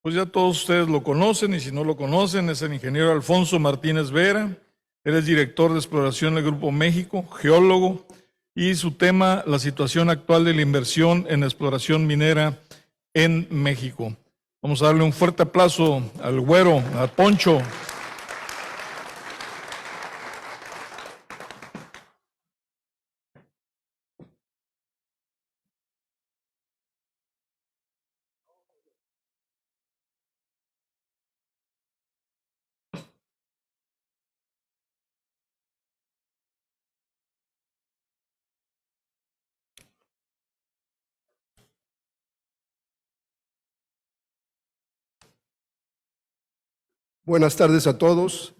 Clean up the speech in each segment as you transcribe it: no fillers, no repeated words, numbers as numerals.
Pues ya todos ustedes lo conocen y si no lo conocen es el ingeniero Alfonso Martínez Vera. Él es director de exploración del Grupo México, geólogo, y su tema, la situación actual de la inversión en exploración minera en México. Vamos a darle un fuerte aplauso al güero, a Poncho. Buenas tardes a todos.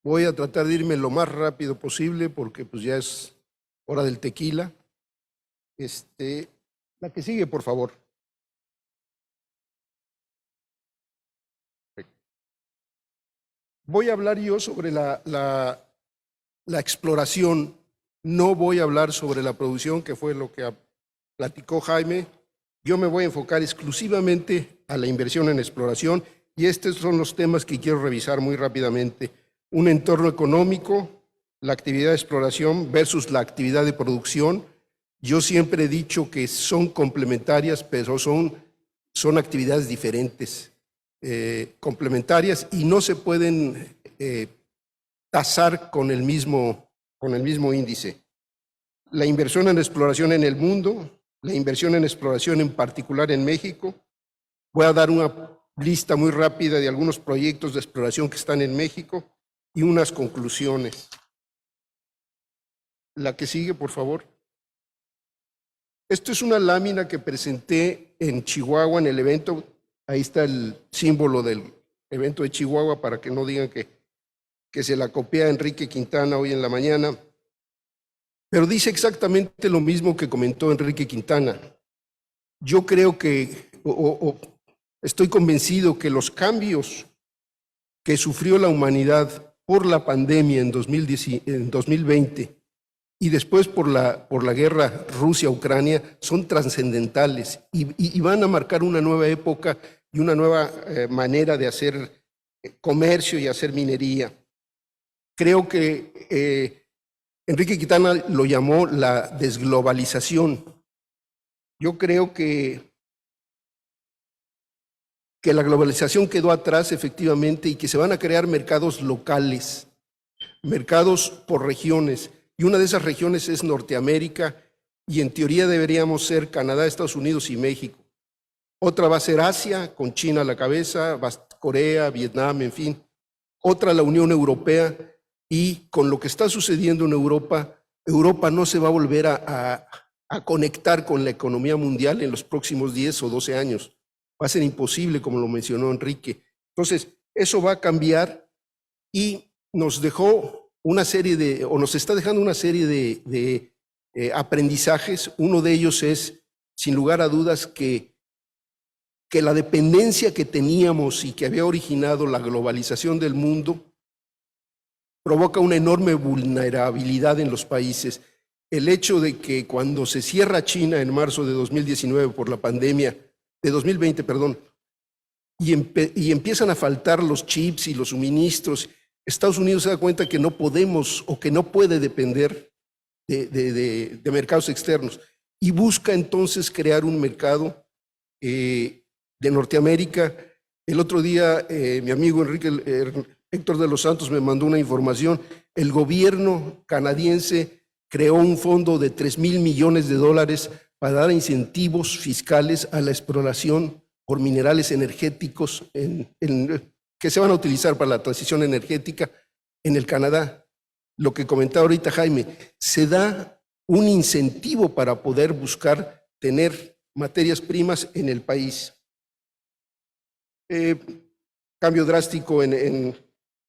Voy a tratar de irme lo más rápido posible porque pues ya es hora del tequila. La que sigue, por favor. Voy a hablar yo sobre la exploración. No voy a hablar sobre la producción, que fue lo que platicó Jaime. Yo me voy a enfocar exclusivamente a la inversión en exploración y estos son los temas que quiero revisar muy rápidamente. Un entorno económico, la actividad de exploración versus la actividad de producción. Yo siempre he dicho que son complementarias, pero son actividades diferentes, complementarias y no se pueden tasar con el mismo índice. La inversión en exploración en el mundo, la inversión en exploración en particular en México. Voy a dar una lista muy rápida de algunos proyectos de exploración que están en México y unas conclusiones. La que sigue, por favor. Esto es una lámina que presenté en Chihuahua en el evento. Ahí está el símbolo del evento de Chihuahua para que no digan que se la copia Enrique Quintana hoy en la mañana. Pero dice exactamente lo mismo que comentó Enrique Quintana. Yo creo que, estoy convencido que los cambios que sufrió la humanidad por la pandemia en 2020 y después por la guerra Rusia-Ucrania son trascendentales y van a marcar una nueva época y una nueva manera de hacer comercio y hacer minería. Creo que Enrique Quintana lo llamó la desglobalización. Yo creo que la globalización quedó atrás efectivamente y que se van a crear mercados locales, mercados por regiones. Y una de esas regiones es Norteamérica y en teoría deberíamos ser Canadá, Estados Unidos y México. Otra va a ser Asia, con China a la cabeza, Corea, Vietnam, en fin. Otra la Unión Europea y con lo que está sucediendo en Europa, Europa no se va a volver a conectar con la economía mundial en los próximos 10 o 12 años. Va a ser imposible, como lo mencionó Enrique. Entonces, eso va a cambiar y nos dejó una serie de, o nos está dejando una serie de aprendizajes. Uno de ellos es, sin lugar a dudas, que la dependencia que teníamos y que había originado la globalización del mundo provoca una enorme vulnerabilidad en los países. El hecho de que cuando se cierra China en marzo de 2019 por la pandemia, de 2020, perdón, y empiezan a faltar los chips y los suministros, Estados Unidos se da cuenta que no podemos o que no puede depender de mercados externos y busca entonces crear un mercado de Norteamérica. El otro día mi amigo Héctor de los Santos me mandó una información. El gobierno canadiense creó un fondo de $3,000 millones para dar incentivos fiscales a la exploración por minerales energéticos que se van a utilizar para la transición energética en el Canadá. Lo que comentaba ahorita Jaime, se da un incentivo para poder buscar tener materias primas en el país. Cambio drástico en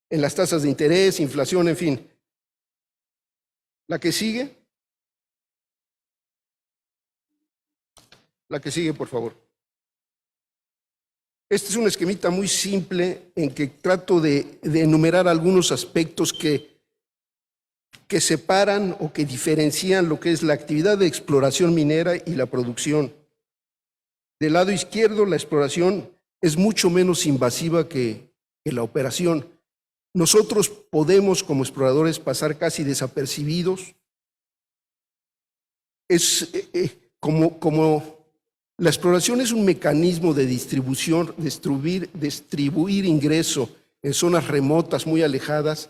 las tasas de interés, inflación, en fin. La que sigue. La que sigue, por favor. Este es un esquemita muy simple en que trato de enumerar algunos aspectos que separan o que diferencian lo que es la actividad de exploración minera y la producción. Del lado izquierdo, la exploración es mucho menos invasiva que la operación. Nosotros podemos, como exploradores, pasar casi desapercibidos. Como la exploración es un mecanismo de distribución, distribuir ingreso en zonas remotas, muy alejadas,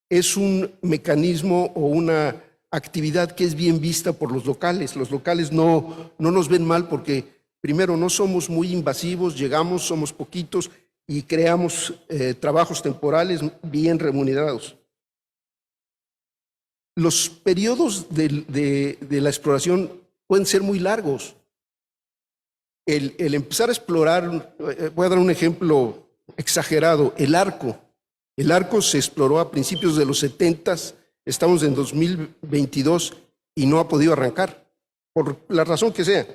es un mecanismo o una actividad que es bien vista por los locales. Los locales no nos ven mal porque, primero, no somos muy invasivos, llegamos, somos poquitos y creamos trabajos temporales bien remunerados. Los periodos de la exploración pueden ser muy largos. El empezar a explorar, voy a dar un ejemplo exagerado, el Arco. El Arco se exploró a principios de los 70s, estamos en 2022 y no ha podido arrancar, por la razón que sea.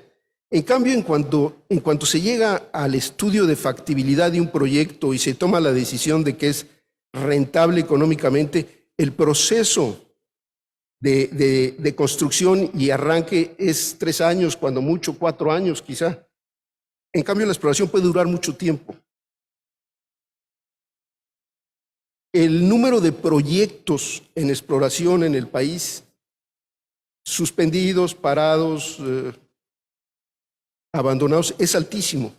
En cambio, en cuanto se llega al estudio de factibilidad de un proyecto y se toma la decisión de que es rentable económicamente, el proceso de construcción y arranque es 3 años, cuando mucho 4 años quizá. En cambio, la exploración puede durar mucho tiempo. El número de proyectos en exploración en el país, suspendidos, parados, abandonados, es altísimo,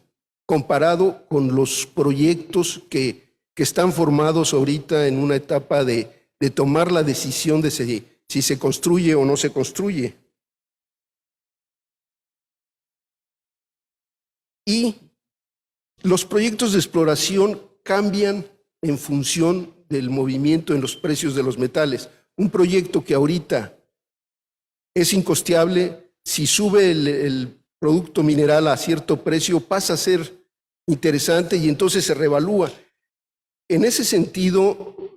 comparado con los proyectos que están formados ahorita en una etapa de tomar la decisión de si se construye o no se construye. Y los proyectos de exploración cambian en función del movimiento en los precios de los metales. Un proyecto que ahorita es incosteable, si sube el producto mineral a cierto precio, pasa a ser interesante y entonces se revalúa. En ese sentido,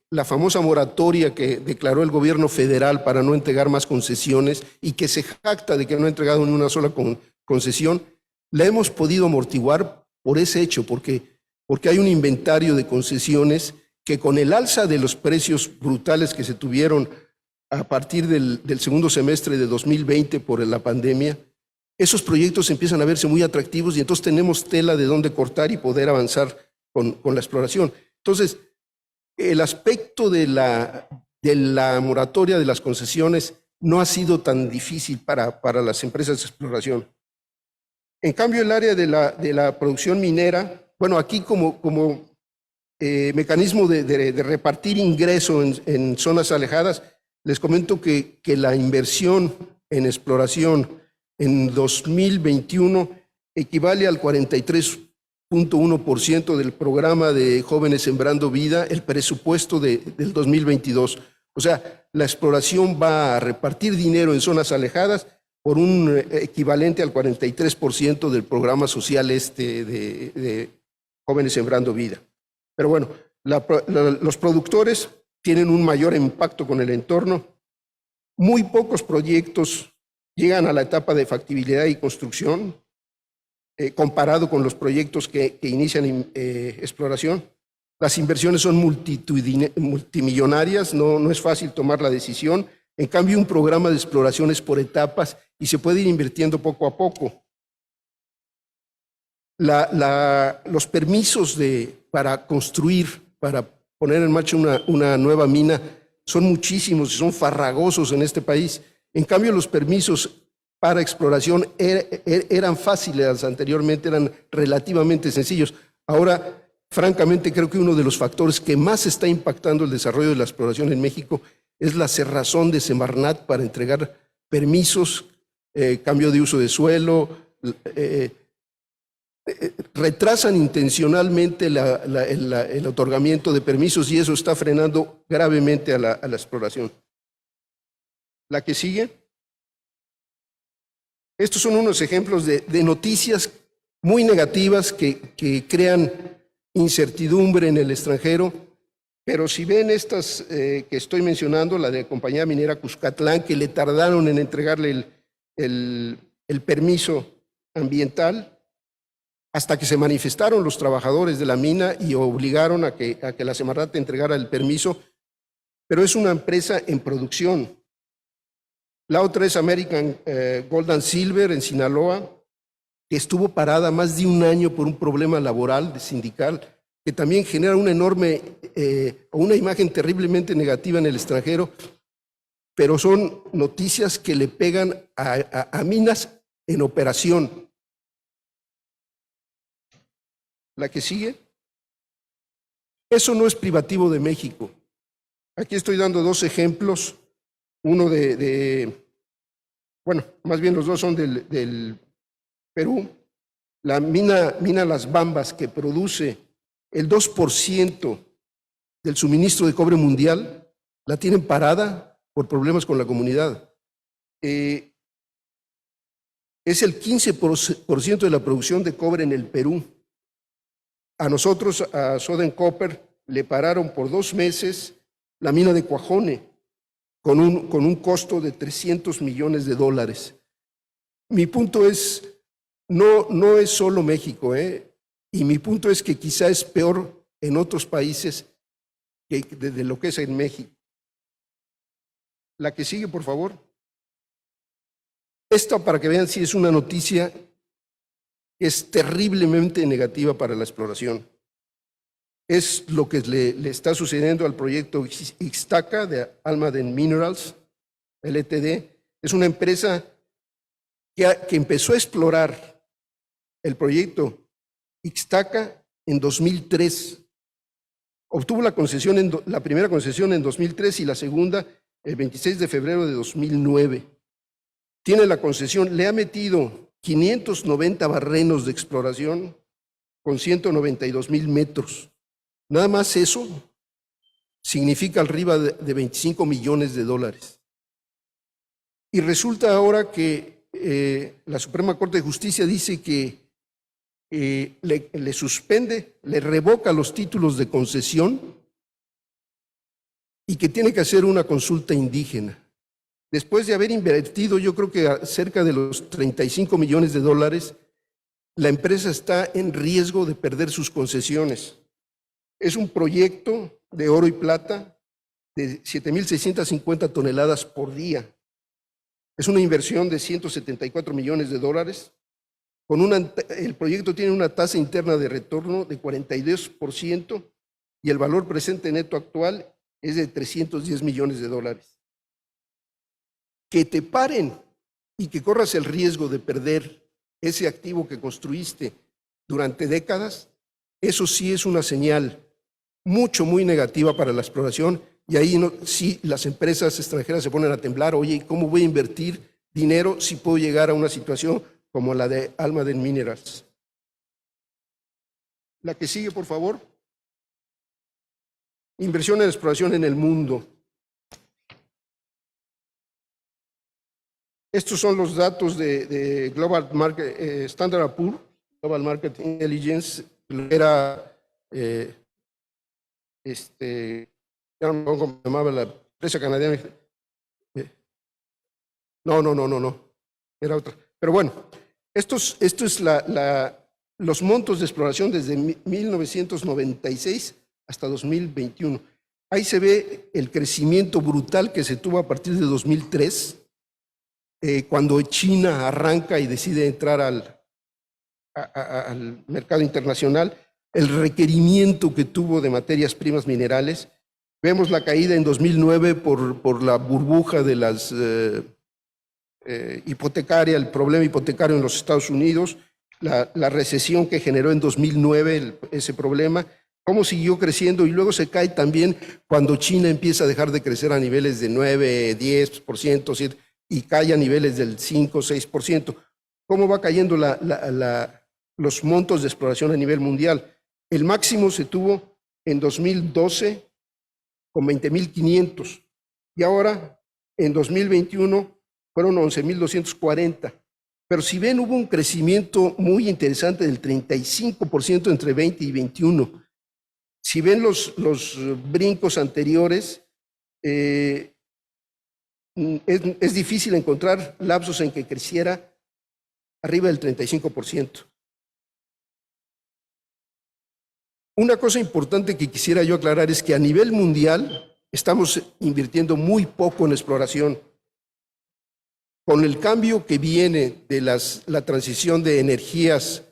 la famosa moratoria que declaró el gobierno federal para no entregar más concesiones y que se jacta de que no ha entregado ni una sola concesión, la hemos podido amortiguar por ese hecho, porque hay un inventario de concesiones que con el alza de los precios brutales que se tuvieron a partir del segundo semestre de 2020 por la pandemia, esos proyectos empiezan a verse muy atractivos y entonces tenemos tela de dónde cortar y poder avanzar con la exploración. Entonces, el aspecto de la moratoria de las concesiones no ha sido tan difícil para las empresas de exploración. En cambio, el área de la producción minera, bueno, aquí como mecanismo de repartir ingreso en zonas alejadas, les comento que la inversión en exploración en 2021 equivale al 43.1% del programa de Jóvenes Sembrando Vida, el presupuesto del 2022. O sea, la exploración va a repartir dinero en zonas alejadas por un equivalente al 43% del programa social de Jóvenes Sembrando Vida. Pero bueno, los productores tienen un mayor impacto con el entorno. Muy pocos proyectos llegan a la etapa de factibilidad y construcción, comparado con los proyectos que inician exploración. Las inversiones son multimillonarias, no es fácil tomar la decisión. En cambio, un programa de exploración es por etapas y se puede ir invirtiendo poco a poco. Los permisos para construir, para poner en marcha una nueva mina, son muchísimos y son farragosos en este país. En cambio, los permisos para exploración eran fáciles anteriormente, eran relativamente sencillos. Ahora, francamente, creo que uno de los factores que más está impactando el desarrollo de la exploración en México es la cerrazón de Semarnat para entregar permisos, cambio de uso de suelo, retrasan intencionalmente el otorgamiento de permisos y eso está frenando gravemente a la exploración. La que sigue. Estos son unos ejemplos de noticias muy negativas que crean incertidumbre en el extranjero, pero si ven estas que estoy mencionando, la de la compañía minera Cuscatlán, que le tardaron en entregarle el permiso ambiental, hasta que se manifestaron los trabajadores de la mina y obligaron a que la Semarnat entregara el permiso, pero es una empresa en producción. La otra es American Gold and Silver en Sinaloa, que estuvo parada más de un año por un problema laboral, sindical, que también genera una enorme, una imagen terriblemente negativa en el extranjero, pero son noticias que le pegan a minas en operación. La que sigue. Eso no es privativo de México. Aquí estoy dando dos ejemplos, uno bueno, más bien los dos son del Perú. La mina Las Bambas, que produce el 2% del suministro de cobre mundial, la tienen parada por problemas con la comunidad. Es el 15% de la producción de cobre en el Perú. A nosotros, a Southern Copper, le pararon por 2 meses la mina de Cuajone con un costo de $300 millones. Mi punto es, no es solo México, y mi punto es que quizá es peor en otros países que de lo que es en México. La que sigue, por favor. Esta, para que vean si es una noticia, es terriblemente negativa para la exploración. Es lo que le está sucediendo al proyecto Ixtaca de Almaden Minerals, Ltd. Es una empresa que empezó a explorar el proyecto Ixtaca en 2003. Obtuvo la primera concesión en 2003 y la segunda el 26 de febrero de 2009. Tiene la concesión, le ha metido 590 barrenos de exploración con 192,000 metros. Nada más eso significa arriba de $25 millones. Y resulta ahora que la Suprema Corte de Justicia dice que le suspende, le revoca los títulos de concesión y que tiene que hacer una consulta indígena. Después de haber invertido, yo creo que cerca de los $35 millones, la empresa está en riesgo de perder sus concesiones. Es un proyecto de oro y plata de 7,650 toneladas por día. Es una inversión de $174 millones. El proyecto tiene una tasa interna de retorno de 42% y el valor presente neto actual es de $310 millones. Que te paren y que corras el riesgo de perder ese activo que construiste durante décadas, eso sí es una señal muy negativa para la exploración, y ahí sí las empresas extranjeras se ponen a temblar. Oye, ¿cómo voy a invertir dinero si puedo llegar a una situación como la de Almaden Minerals? La que sigue, por favor. Inversión en exploración en el mundo. Estos son los datos de Global Market, Standard & Poor's, Global Market Intelligence, era, ya no cómo se llamaba la empresa canadiense. No, era otra. Pero bueno, esto es los montos de exploración desde 1996 hasta 2021. Ahí se ve el crecimiento brutal que se tuvo a partir de 2003, cuando China arranca y decide entrar al mercado internacional, el requerimiento que tuvo de materias primas minerales. Vemos la caída en 2009 por la burbuja de las hipotecaria, el problema hipotecario en los Estados Unidos, la recesión que generó en 2009 ese problema, cómo siguió creciendo y luego se cae también cuando China empieza a dejar de crecer a niveles de 9, 10%, 7%, y cae a niveles del 5, 6%. ¿Cómo va cayendo los montos de exploración a nivel mundial? El máximo se tuvo en 2012 con 20,500 y ahora en 2021 fueron 11,240. Pero si ven, hubo un crecimiento muy interesante del 35% entre 20 y 21. Si ven los brincos anteriores, es difícil encontrar lapsos en que creciera arriba del 35%. Una cosa importante que quisiera yo aclarar es que a nivel mundial estamos invirtiendo muy poco en exploración. Con el cambio que viene de la transición de energías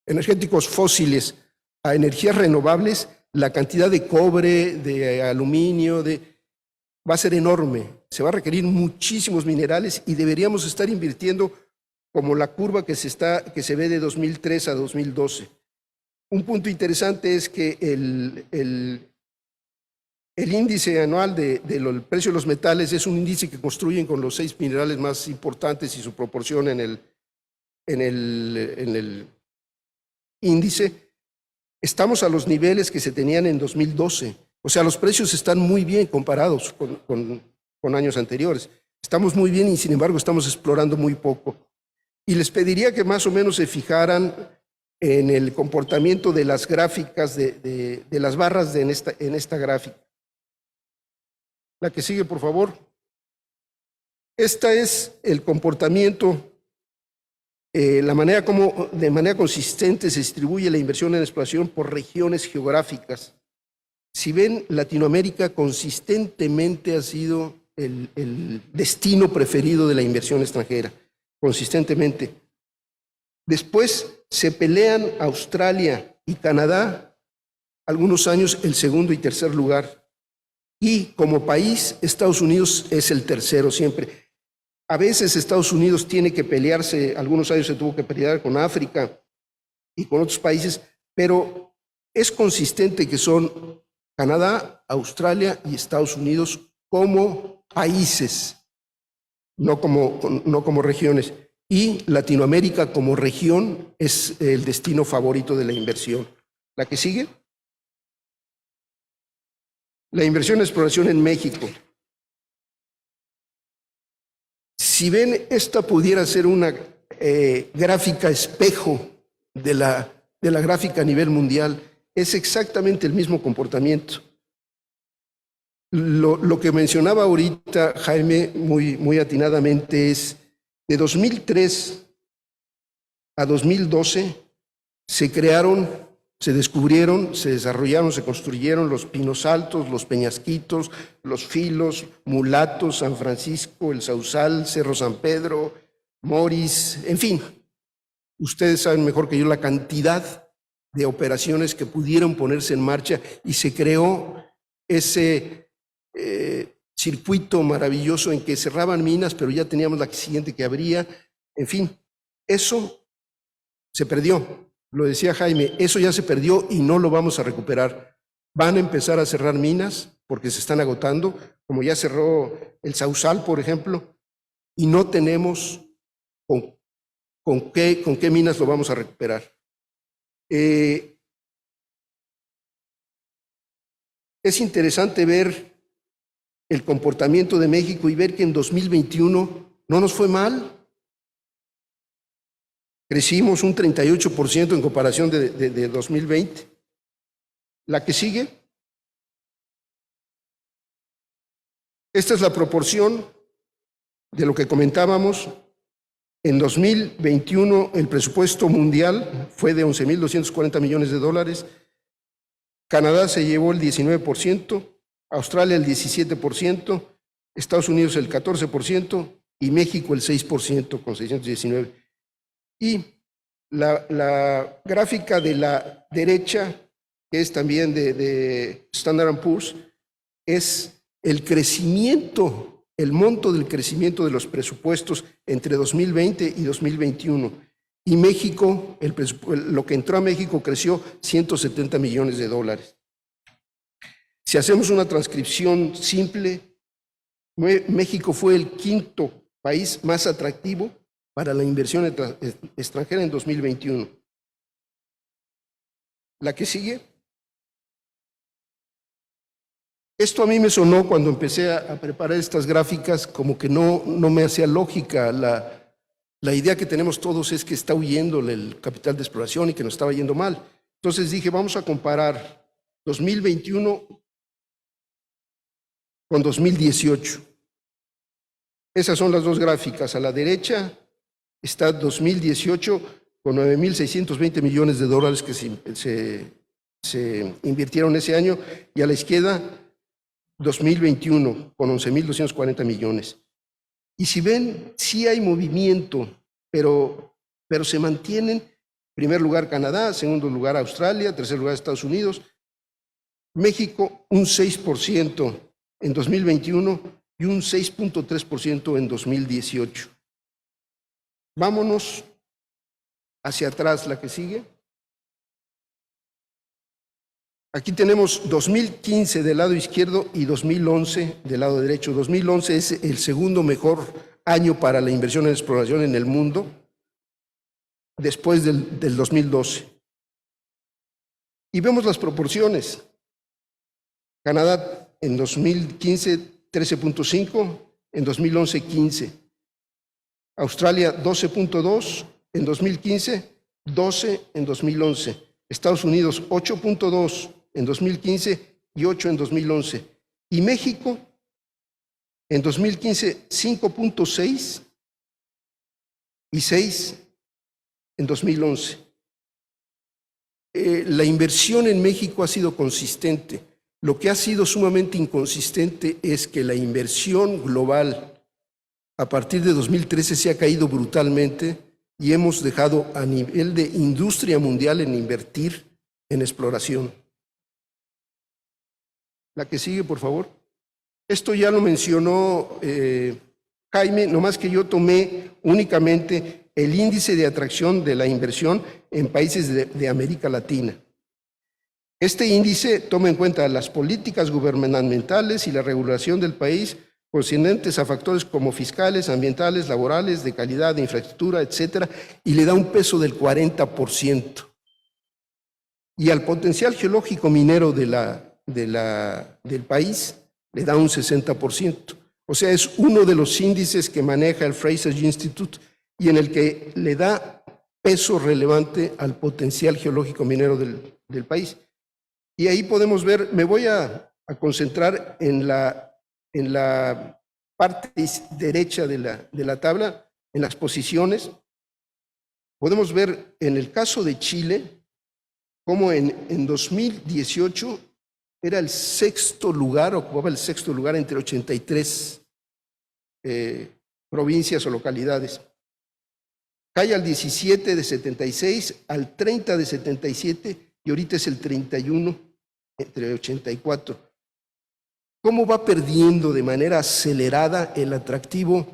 energéticos fósiles a energías renovables, la cantidad de cobre, de aluminio, va a ser enorme. Se va a requerir muchísimos minerales y deberíamos estar invirtiendo como la curva que se ve de 2003 a 2012. Un punto interesante es que el índice anual del precio de los metales es un índice que construyen con los 6 minerales más importantes y su proporción en el índice. Estamos a los niveles que se tenían en 2012. O sea, los precios están muy bien comparados con años anteriores. Estamos muy bien y sin embargo estamos explorando muy poco. Y les pediría que más o menos se fijaran en el comportamiento de las gráficas, de las barras en esta gráfica. La que sigue, por favor. Este es el comportamiento, de manera consistente se distribuye la inversión en exploración por regiones geográficas. Si ven, Latinoamérica consistentemente ha sido el destino preferido de la inversión extranjera, consistentemente. Después se pelean Australia y Canadá, algunos años el segundo y tercer lugar. Y como país, Estados Unidos es el tercero siempre. A veces Estados Unidos tiene que pelearse, algunos años se tuvo que pelear con África y con otros países, pero es consistente que son Canadá, Australia y Estados Unidos como países, no como regiones. Y Latinoamérica como región es el destino favorito de la inversión. ¿La que sigue? La inversión en exploración en México. Si ven, esta pudiera ser una gráfica espejo de la gráfica a nivel mundial. Es exactamente el mismo comportamiento. Lo que mencionaba ahorita Jaime muy atinadamente es de 2003 a 2012 se crearon, se descubrieron, se desarrollaron, se construyeron los Pinos Altos, los Peñasquitos, los Filos, Mulatos, San Francisco, el Sausal, Cerro San Pedro, Moris, en fin. Ustedes saben mejor que yo la cantidad de operaciones que pudieron ponerse en marcha y se creó ese circuito maravilloso en que cerraban minas, pero ya teníamos la siguiente que abría. En fin, eso se perdió. Lo decía Jaime, eso ya se perdió y no lo vamos a recuperar. Van a empezar a cerrar minas porque se están agotando, como ya cerró el Sausal, por ejemplo, y no tenemos con qué minas lo vamos a recuperar. Es interesante ver el comportamiento de México y ver que en 2021 no nos fue mal. Crecimos un 38% en comparación de 2020. La que sigue. Esta es la proporción de lo que comentábamos. En 2021 el presupuesto mundial fue de 11.240 millones de dólares. Canadá se llevó el 19%, Australia el 17%, Estados Unidos el 14% y México el 6% con 619. Y la gráfica de la derecha, que es también de Standard & Poor's, es el crecimiento, el monto del crecimiento de los presupuestos entre 2020 y 2021. Y México, lo que entró a México creció 170 millones de dólares. Si hacemos una transcripción simple, México fue el quinto país más atractivo para la inversión extranjera en 2021. La que sigue. Esto a mí me sonó cuando empecé a preparar estas gráficas como que no me hacía lógica. La idea que tenemos todos es que está huyendo el capital de exploración y que nos estaba yendo mal. Entonces dije, vamos a comparar 2021 con 2018. Esas son las dos gráficas. A la derecha está 2018 con 9.620 millones de dólares que se invirtieron ese año, y a la izquierda 2021 con 11.240 millones. Y si ven, sí hay movimiento, pero se mantienen. Primer lugar Canadá, segundo lugar Australia, tercer lugar Estados Unidos. México un 6% en 2021 y un 6.3% en 2018. Vámonos hacia atrás, la que sigue. Aquí tenemos 2015 del lado izquierdo y 2011 del lado derecho. 2011 es el segundo mejor año para la inversión en exploración en el mundo, después del 2012. Y vemos las proporciones. Canadá en 2015, 13.5, en 2011, 15. Australia, 12.2, en 2015, 12 en 2011. Estados Unidos, 8.2 en 2015 y 8 en 2011. Y México, en 2015, 5.6 y 6 en 2011. La inversión en México ha sido consistente. Lo que ha sido sumamente inconsistente es que la inversión global a partir de 2013 se ha caído brutalmente y hemos dejado a nivel de industria mundial en invertir en exploración. La que sigue, por favor. Esto ya lo mencionó Jaime, nomás que yo tomé únicamente el índice de atracción de la inversión en países de América Latina. Este índice toma en cuenta las políticas gubernamentales y la regulación del país concernientes a factores como fiscales, ambientales, laborales, de calidad, de infraestructura, etcétera, y le da un peso del 40%. Y al potencial geológico minero del país le da un 60%. O sea, es uno de los índices que maneja el Fraser Institute y en el que le da peso relevante al potencial geológico minero del país. Y ahí podemos ver, me voy a concentrar en la parte derecha de la tabla, en las posiciones. Podemos ver en el caso de Chile, cómo en 2018 era el sexto lugar, ocupaba el sexto lugar entre 83 provincias o localidades. Cae al 17 de 76, al 30 de 77 y ahorita es el 31 entre 84. ¿Cómo va perdiendo de manera acelerada el atractivo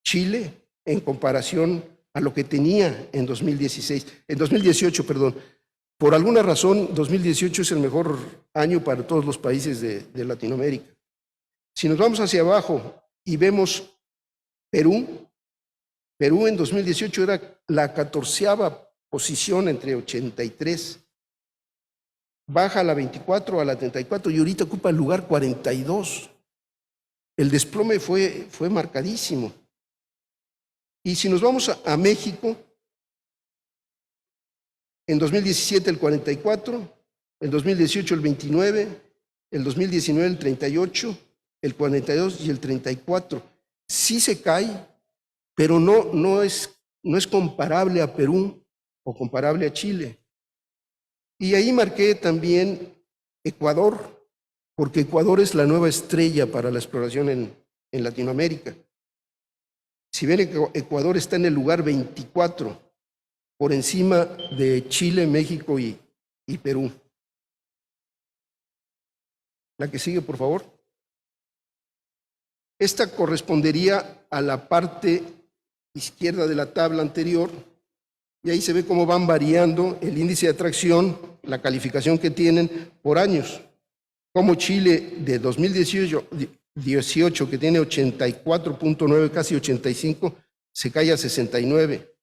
Chile en comparación a lo que tenía en 2018, perdón? Por alguna razón, 2018 es el mejor año para todos los países de Latinoamérica. Si nos vamos hacia abajo y vemos Perú en 2018 era la 14ª posición entre 83. Baja a la 24, a la 34 y ahorita ocupa el lugar 42. El desplome fue marcadísimo. Y si nos vamos a México, en 2017 el 44, el 2018 el 29, el 2019 el 38, el 42 y el 34. Sí se cae, pero no es comparable a Perú o comparable a Chile. Y ahí marqué también Ecuador, porque Ecuador es la nueva estrella para la exploración en Latinoamérica. Si ven, Ecuador está en el lugar 24, por encima de Chile, México y Perú. La que sigue, por favor. Esta correspondería a la parte izquierda de la tabla anterior, y ahí se ve cómo van variando el índice de atracción, la calificación que tienen por años. Como Chile de 2018, que tiene 84.9, casi 85, se cae a 69.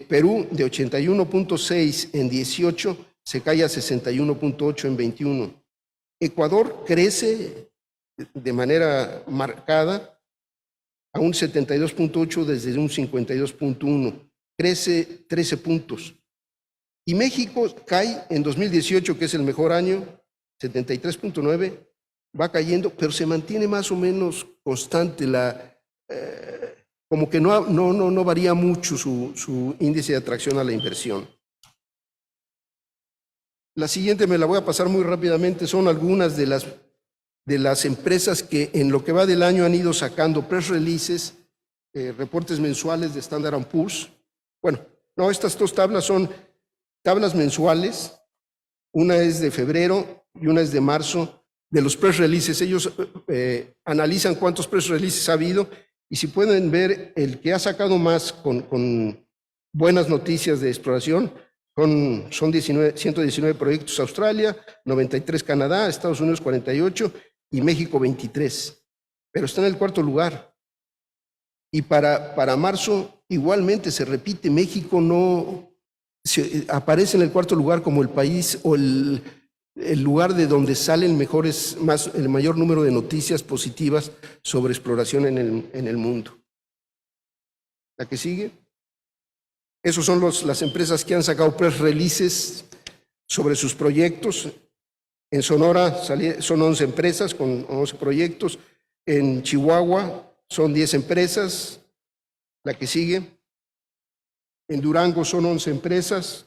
Perú de 81.6 en 18, se cae a 61.8 en 21. Ecuador crece de manera marcada a un 72.8 desde un 52.1. Crece 13 puntos. Y México cae en 2018, que es el mejor año, 73.9, va cayendo, pero se mantiene más o menos constante, como que no varía mucho su índice de atracción a la inversión. La siguiente me la voy a pasar muy rápidamente, son algunas de las de las empresas que en lo que va del año han ido sacando press releases, reportes mensuales de Standard & Poor's. Bueno, no, estas dos tablas son tablas mensuales, una es de febrero y una es de marzo, de los press releases. Ellos analizan cuántos press releases ha habido y si pueden ver, el que ha sacado más con buenas noticias de exploración son 119 proyectos Australia, 93 Canadá, Estados Unidos 48 y México 23, pero está en el cuarto lugar. Y para marzo igualmente se repite, México aparece en el cuarto lugar como el país o el lugar de donde salen el mayor número de noticias positivas sobre exploración en el mundo. La que sigue. Esos son las empresas que han sacado press releases sobre sus proyectos. En Sonora son 11 empresas con 11 proyectos. En Chihuahua son 10 empresas. La que sigue. En Durango son 11 empresas.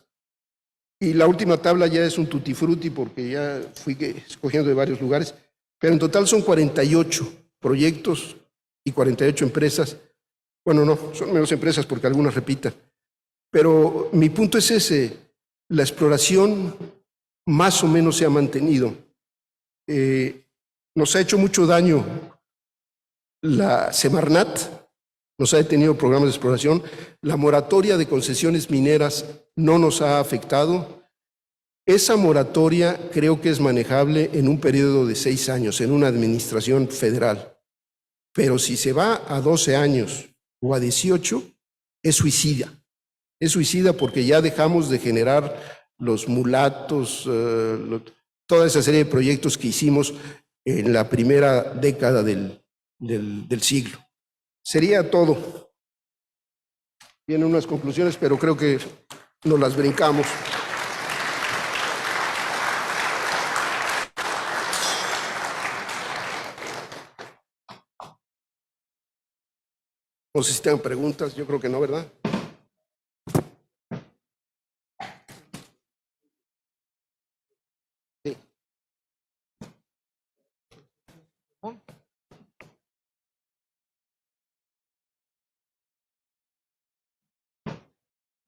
Y la última tabla ya es un tutti frutti porque ya fui escogiendo de varios lugares. Pero en total son 48 proyectos y 48 empresas. Bueno, no, son menos empresas porque algunas repitan. Pero mi punto es ese, la exploración más o menos se ha mantenido. Nos ha hecho mucho daño la Semarnat, nos ha detenido programas de exploración, la moratoria de concesiones mineras no nos ha afectado. Esa moratoria creo que es manejable en un periodo de 6 años, en una administración federal. Pero si se va a 12 años o a 18, es suicida. Es suicida porque ya dejamos de generar los mulatos, toda esa serie de proyectos que hicimos en la primera década del siglo. Sería todo. Vienen unas conclusiones, pero creo que nos las brincamos. No sé si tengan preguntas, yo creo que no, ¿verdad? Sí.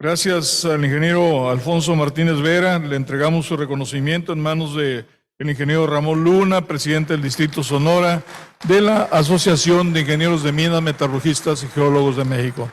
Gracias al ingeniero Alfonso Martínez Vera. Le entregamos su reconocimiento en manos del ingeniero Ramón Luna, presidente del Distrito Sonora de la Asociación de Ingenieros de Minas, Metalurgistas y Geólogos de México.